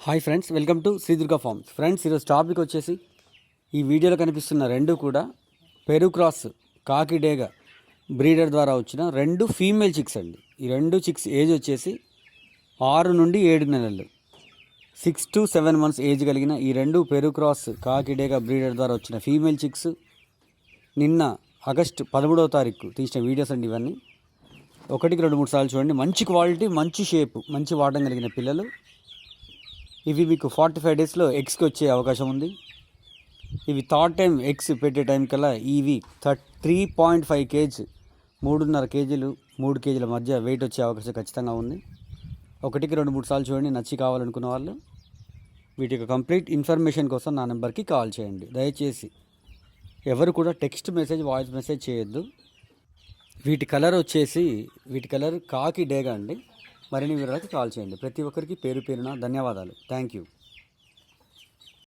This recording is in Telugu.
Hi friends, welcome to Sri Durga farms. Friends, ఈరోజు టాపిక్ వచ్చేసి ఈ వీడియోలో కనిపిస్తున్న రెండు కూడా పెరు క్రాస్ కాకిడేగ బ్రీడర్ ద్వారా వచ్చిన రెండు ఫీమేల్ చిక్స్ అండి. ఈ రెండు చిక్స్ ఏజ్ వచ్చేసి 6 నుండి 7 నెలలు, 6 to 7 months ఏజ్ కలిగిన ఈ రెండు పెరు క్రాస్ కాకిడేగ బ్రీడర్ ద్వారా వచ్చిన ఫీమేల్ చిక్స్ నిన్న ఆగస్టు 13వ తారీఖు తీసిన వీడియోస్ అండి. ఇవన్నీ ఒకటికి 2-3 సార్లు చూడండి. మంచి క్వాలిటీ, మంచి షేప్, మంచి వాటం కలిగిన పిల్లలు. ఇవి మీకు 45 daysలో ఎగ్స్కి వచ్చే అవకాశం ఉంది. ఇవి థర్డ్ టైం ఎగ్స్ పెట్టే టైం కల్లా ఇవి 3.5 kg, 3.5 kg, 3 kg మధ్య వెయిట్ వచ్చే అవకాశం ఖచ్చితంగా ఉంది. ఒకటికి 2-3 సార్లు చూడండి. నచ్చి కావాలనుకున్న వాళ్ళు వీటి యొక్క కంప్లీట్ ఇన్ఫర్మేషన్ కోసం నా నెంబర్కి కాల్ చేయండి. దయచేసి ఎవరు కూడా టెక్స్ట్ మెసేజ్, వాయిస్ మెసేజ్ చేయొద్దు. వీటి కలర్ కాకి డేగా అండి. మరిన్ని వివరాలకి కాల్ చేయండి. ప్రతి ఒక్కరికి పేరు పేరున ధన్యవాదాలు. Thank you.